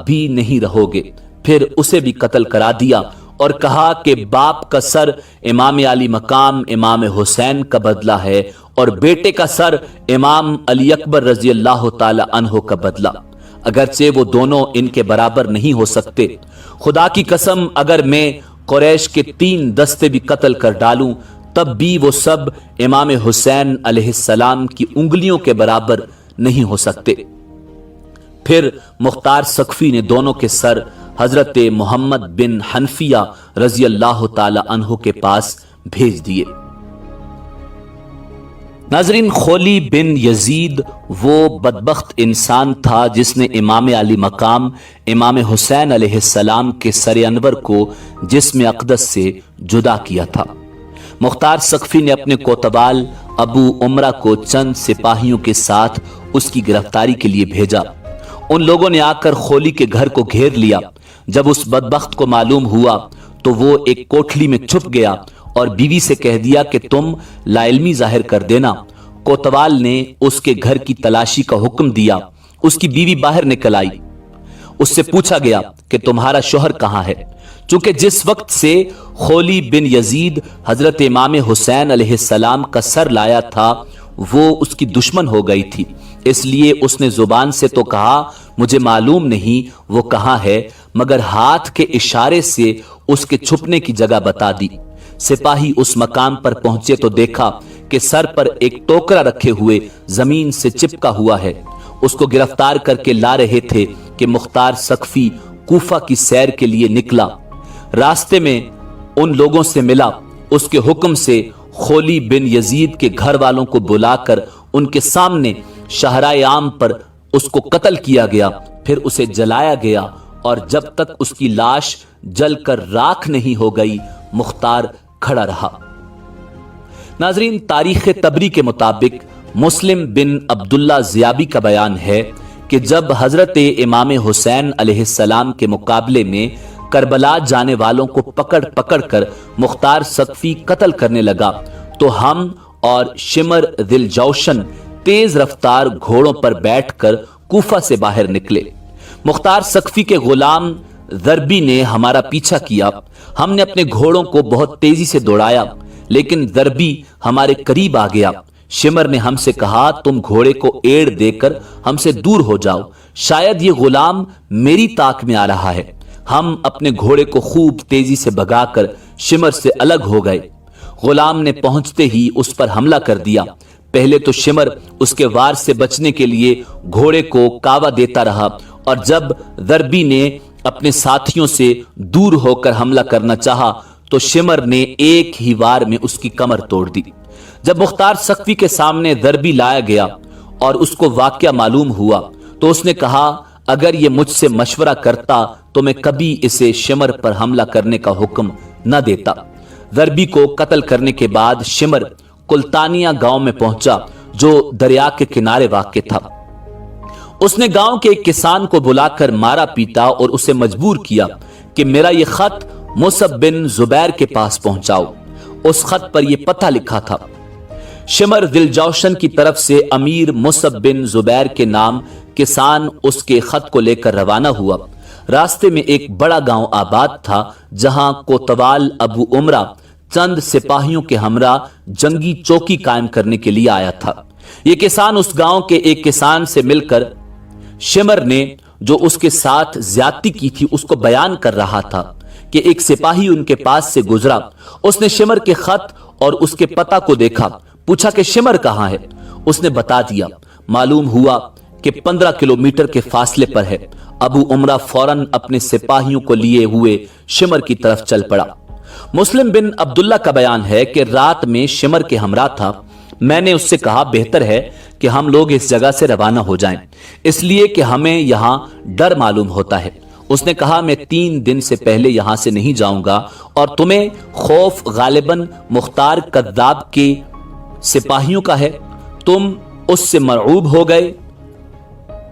بھی نہیں رہو گے۔ پھر اسے بھی قتل کرا دیا اور کہا کہ باپ کا سر امام علی مقام امام حسین کا بدلہ ہے اور بیٹے کا سر امام علی اکبر رضی اللہ تعالی عنہ کا بدلہ، اگرچہ وہ دونوں ان کے برابر نہیں ہو سکتے۔ خدا کی قسم اگر میں قریش کے 3 دستے بھی قتل کر ڈالوں تب بھی وہ سب امام حسین علیہ السلام کی انگلیوں کے برابر نہیں ہو سکتے۔ پھر مختار ثقفی نے دونوں کے سر حضرت محمد بن حنفیہ رضی اللہ تعالی عنہ کے پاس بھیج دیے۔ ناظرین، خولی بن یزید وہ بدبخت انسان تھا جس نے امام علی مقام امام حسین علیہ السلام کے سر انور کو جسم اقدس سے جدا کیا تھا۔ مختار ثقفی نے اپنے کوتوال ابو عمرہ کو چند سپاہیوں کے ساتھ اس کی گرفتاری کے لیے بھیجا۔ ان لوگوں نے آ کر خولی کے گھر کو گھیر لیا۔ جب اس بدبخت کو معلوم ہوا تو وہ ایک کوٹھلی میں چھپ گیا اور بیوی سے کہہ دیا کہ تم لا علمی ظاہر کر دینا۔ کوتوال نے اس کے گھر کی تلاشی کا حکم دیا۔ اس کی بیوی باہر نکل آئی۔ اس سے پوچھا گیا کہ تمہارا شوہر کہاں ہے؟ چونکہ جس وقت سے خولی بن یزید حضرت امام حسین علیہ السلام کا سر لایا تھا وہ اس کی دشمن ہو گئی تھی، اس لیے اس نے زبان سے تو کہا مجھے معلوم نہیں وہ کہاں ہے، مگر ہاتھ کے اشارے سے اس کے چھپنے کی جگہ بتا دی۔ سپاہی اس مقام پر پہنچے تو دیکھا کہ سر پر ایک ٹوکرا رکھے ہوئے زمین سے چپکا ہوا ہے۔ اس کو گرفتار کر کے لا رہے تھے کہ مختار ثقفی کوفہ کی سیر کے لیے نکلا۔ راستے میں ان لوگوں سے ملا۔ اس کے حکم سے خولی بن یزید کے گھر والوں کو بلا کر ان کے سامنے شاہراہ عام پر اس کو قتل کیا گیا، پھر اسے جلایا گیا اور جب تک اس کی لاش جل کر راکھ نہیں ہو گئی مختار کھڑا رہا۔ ناظرین، تاریخ تبری کے مطابق مسلم بن عبداللہ زیابی کا بیان ہے کہ جب حضرت امام حسین علیہ السلام کے مقابلے میں کربلا جانے والوں کو پکڑ پکڑ کر مختار ثقفی قتل کرنے لگا تو ہم اور شمر ذل جوشن تیز رفتار گھوڑوں پر بیٹھ کر کوفہ سے باہر نکلے۔ مختار ثقفی کے غلام ضربی نے ہمارا پیچھا کیا۔ ہم نے اپنے گھوڑوں کو بہت تیزی سے دوڑایا لیکن ضربی ہمارے قریب آ گیا۔ شمر نے ہم سے کہا تم گھوڑے کو ایڑ دے کر ہم سے دور ہو جاؤ، شاید یہ غلام میری طاق میں آ رہا ہے۔ ہم اپنے گھوڑے کو خوب تیزی سے بھگا کر شمر سے الگ ہو گئے۔ غلام نے پہنچتے ہی اس پر حملہ کر دیا۔ پہلے تو شمر اس کے وار سے بچنے کے لیے گھوڑے کو کاوا دیتا رہا اور جب ضربی نے اپنے ساتھیوں سے دور ہو کر حملہ کرنا چاہا تو شمر نے ایک ہی وار میں اس کی کمر توڑ دی۔ جب مختار ثقفی کے سامنے ضربی لایا گیا اور اس کو واقعہ معلوم ہوا تو اس نے کہا اگر یہ مجھ سے مشورہ کرتا تو میں کبھی اسے شمر پر حملہ کرنے کا حکم نہ دیتا۔ ضربی کو قتل کرنے کے بعد شمر کلتانیہ گاؤں میں پہنچا جو دریا کے کنارے واقع تھا۔ اس نے گاؤں کے ایک کسان کو بلا کر مارا پیٹا اور اسے مجبور کیا کہ میرا یہ خط مصعب بن زبیر کے پاس پہنچاؤ۔ اس خط پر یہ پتہ لکھا تھا۔ شمر ذل جوشن کی طرف سے امیر مصعب بن زبیر کے نام کسان اس کے خط کو لے کر روانہ ہوا۔ راستے میں ایک بڑا گاؤں آباد تھا جہاں کوتوال ابو عمرہ چند سپاہیوں کے ہمراہ جنگی چوکی قائم کرنے کے لیے آیا تھا۔ یہ کسان اس گاؤں کے ایک کسان سے مل کر شمر نے جو اس کے ساتھ زیادتی کی تھی اس کو بیان کر رہا تھا کہ ایک سپاہی ان کے پاس سے گزرا۔ اس نے شمر کے خط اور اس کے پتہ کو دیکھا، پوچھا کہ شمر کہاں ہے۔ اس نے بتا دیا۔ معلوم ہوا کہ 15 کلومیٹر کے فاصلے پر ہے۔ ابو عمرہ فوراً اپنے سپاہیوں کو لیے ہوئے شمر کی طرف چل پڑا۔ مسلم بن عبداللہ کا بیان ہے کہ رات میں شمر کے ہمراہ تھا۔ میں نے اس سے کہا بہتر ہے کہ ہم لوگ اس جگہ سے روانہ ہو جائیں، اس لیے کہ ہمیں یہاں ڈر معلوم ہوتا ہے۔ اس نے کہا میں 3 دن سے پہلے یہاں سے نہیں جاؤں گا اور تمہیں خوف غالباً مختار کذاب کے سپاہیوں کا ہے، تم اس سے مرعوب ہو گئے۔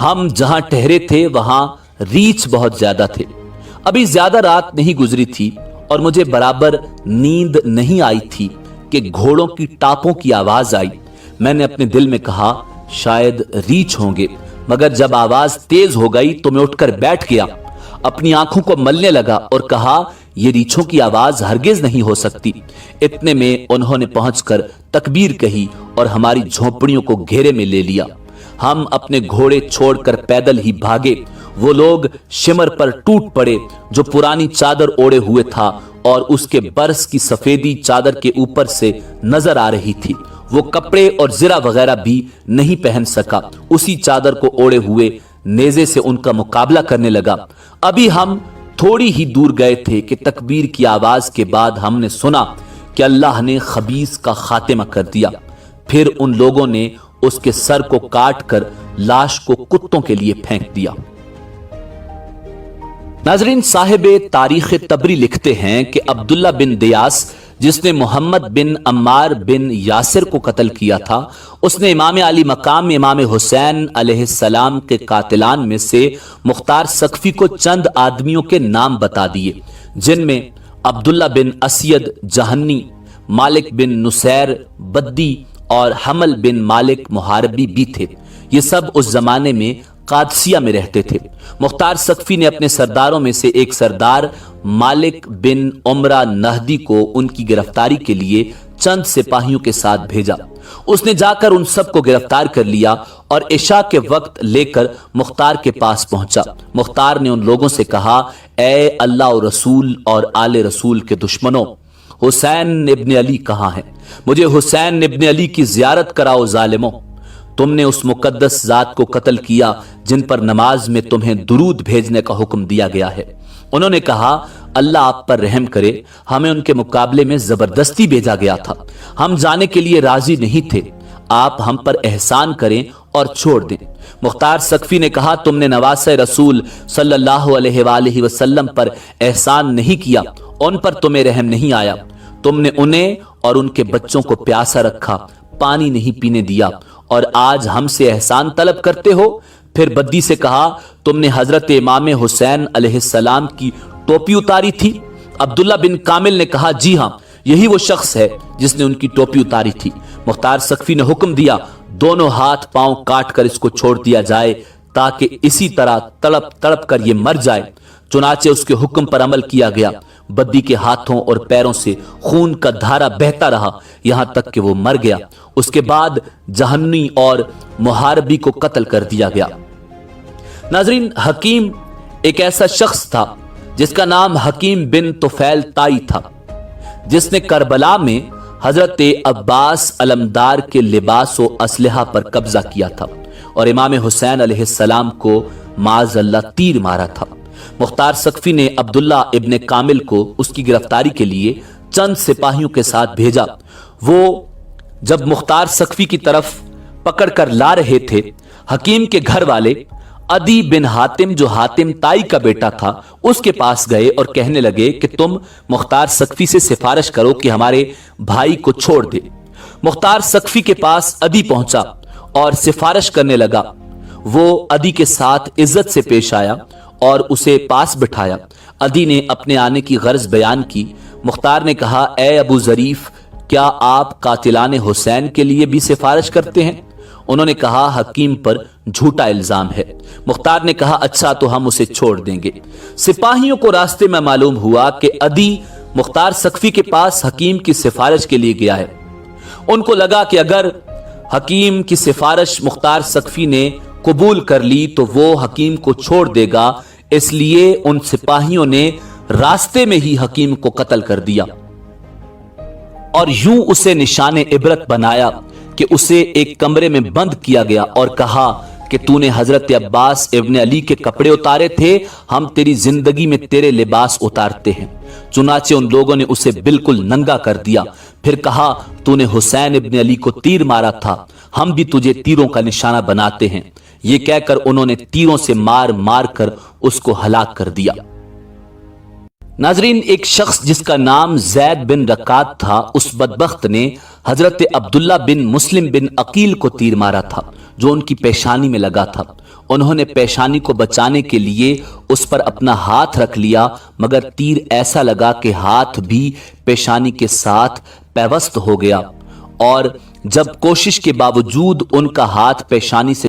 ہم جہاں ٹھہرے تھے وہاں ریچھ بہت زیادہ تھے۔ ابھی زیادہ رات نہیں گزری تھی اور مجھے برابر نیند نہیں آئی تھی کہ گھوڑوں کی ٹاپوں کی آواز آئی۔ میں نے اپنے دل میں کہا شاید ریچھ ہوں گے، मगर जब आवाज तेज हो गई तो मैं उठकर बैठ गया, अपनी आंखों को मलने लगा और कहा, ये रीछों की आवाज हरगिज नहीं हो सकती। इतने में उन्होंने पहुंचकर तकबीर कही और हमारी झोपड़ियों को घेरे में ले लिया। हम अपने घोड़े छोड़कर पैदल ही भागे। वो लोग शिमर पर टूट पड़े जो पुरानी चादर ओढ़े हुए था और उसके बरस की सफेदी चादर के ऊपर से नजर आ रही थी। वो कपड़े और जिरा वगैरह भी नहीं पहन सका, उसी चादर को ओढ़े हुए नेजे से उनका मुकाबला करने लगा। अभी हम थोड़ी ही दूर गए थे कि तकबीर की आवाज के बाद हमने सुना कि अल्लाह ने खबीस का खात्मा कर दिया। फिर उन लोगों ने उसके सर को काट कर लाश को कुत्तों के लिए फेंक दिया। नाजरीन, साहिब तारीख तबरी लिखते हैं कि अब्दुल्ला बिन दियास, जिसने मोहम्मद बिन अम्मार बिन यासिर को कत्ल किया था, उसने इमाम अली मकाम इमाम हुसैन अलैहिस्सलाम के कातिलान में से मुख्तार सकफी को चंद आदमियों के नाम बता दिए, जिनमें अब्दुल्ला बिन असयद जहन्नी, मालिक बिन नुसैर बद्दी और हमल बिन मालिक मुहारबी भी थे। ये सब उस जमाने में कादसिया में रहते थे। मुख्तार सकफी ने अपने सरदारों में से एक सरदार मालिक बिन उमरा नहदी को उनकी गिरफ्तारी के लिए चंद सिपाहियों के साथ भेजा। उसने जाकर उन सबको गिरफ्तार कर लिया और इशा के वक्त लेकर मुख्तार के पास पहुंचा। मुख्तार ने उन लोगों से कहा, ए अल्लाह और रसूल और आले रसूल के दुश्मनों, हुसैन इब्न अली कहां है? मुझे हुसैन इब्न अली की जियारत कराओ जालिमों। तुमने उस मुकद्दस जात को कत्ल किया जिन पर नमाज में तुम्हें दुरूद भेजने का हुक्म दिया गया है। उन्होंने कहा, अल्लाह आप पर रहम करे, हमें उनके मुकाबले में जबरदस्ती भेजा गया था, हम जाने के लिए राजी नहीं थे, आप हम पर एहसान करें और छोड़ दें। मुख्तार सकफी ने कहा, तुमने नवासे रसूल सल्लल्लाहु अलैहि वसल्लम पर एहसान नहीं किया, उन पर तुम्हें रहम नहीं आया। तुमने उन्हें और उनके बच्चों को प्यासा रखा, पानी नहीं पीने दिया और आज हमसे एहसान तलब करते हो। फिर बद्दी से कहा, तुमने हजरत इमाम हुसैन अलैहिस्सलाम की टोपी उतारी थी? अब्दुल्ला बिन कामिल ने कहा, जी हां, यही वो शख्स है जिसने उनकी टोपी उतारी थी। मुख्तार सकफी ने हुक्म दिया, दोनों हाथ पांव काट कर इसको छोड़ दिया जाए ताकि इसी तरह तड़प तड़प कर ये मर जाए। चुनाचे उसके हुक्म पर अमल किया गया। बद्दी के हाथों और पैरों से खून का धारा बहता रहा यहां तक कि वो मर गया। उसके बाद जहन्नी और मुहारबी को कत्ल कर दिया गया। नाजरीन, हकीम एक ऐसा शख्स था जिसका नाम हकीम बिन तुफैल ताई था, जिसने करबला में हजरत अब्बास अलमदार के लिबास व असलहा पर कब्जा किया था और इमाम हुसैन अलैहिस्सलाम को माज़अल्लाह तीर मारा था। मुख्तार सकफी ने अब्दुल्ला इब्ने कामिल को उसकी गिरफ्तारी के लिए चंद सिपाहियों के साथ भेजा। वो जब मुख्तार सकफी की तरफ पकड़ कर ला रहे थे, हकीम के घर वाले अदी बिन हातिम, जो हातिम ताई का बेटा था, उसके पास गए और कहने लगे कि तुम मुख्तार सकफी से सिफारिश करो कि हमारे भाई को छोड़ दे। मुख्तार सकफी के पास अदी पहुंचा और सिफारिश करने लगा। वो अदी के साथ इज्जत से पेश आया और उसे पास बिठाया। अदी ने अपने आने की गर्ज बयान की। मुख्तार ने कहा, ए अबू जरीफ, क्या आप कातिलाने हुसैन के लिए भी सिफारिश करते हैं? उन्होंने कहा, हकीम पर झूठा इल्जाम है। मुख्तार ने कहा, अच्छा तो हम उसे छोड़ देंगे। सिपाहियों को रास्ते में मालूम हुआ कि अदी मुख्तार सकफी के पास हकीम की सिफारिश के लिए गया है। उनको लगा कि अगर हकीम की सिफारिश मुख्तार सकफी ने कबूल कर ली तो वो हकीम को छोड़ देगा, इसलिए उन सिपाहियों ने रास्ते में ही हकीम को कत्ल कर दिया और यूं उसे निशाने इबरत बनाया कि उसे एक कमरे में बंद किया गया और कहा कि तूने हजरत अब्बास इब्ने अली के कपड़े उतारे थे, हम तेरी जिंदगी में तेरे लिबास उतारते हैं। चुनाचे उन लोगों ने उसे बिल्कुल नंगा कर दिया। फिर कहा, तूने हुसैन इब्ने अली को तीर मारा था, हम भी तुझे तीरों का निशाना बनाते हैं। ये कहकर उन्होंने तीरों से मार मार कर उसको हलाक कर दिया। नाजरीन, एक शख्स जिसका नाम जैद बिन रकात था, उस बदबख्त ने हजरत अब्दुल्ला बिन मुस्लिम बिन अकील को तीर मारा था जो उनकी पेशानी में लगा था। उन्होंने पेशानी को बचाने के लिए उस पर अपना हाथ रख लिया, मगर तीर ऐसा लगा कि हाथ भी पेशानी के साथ पैवस्त हो गया और जब कोशिश के बावजूद उनका हाथ पेशानी से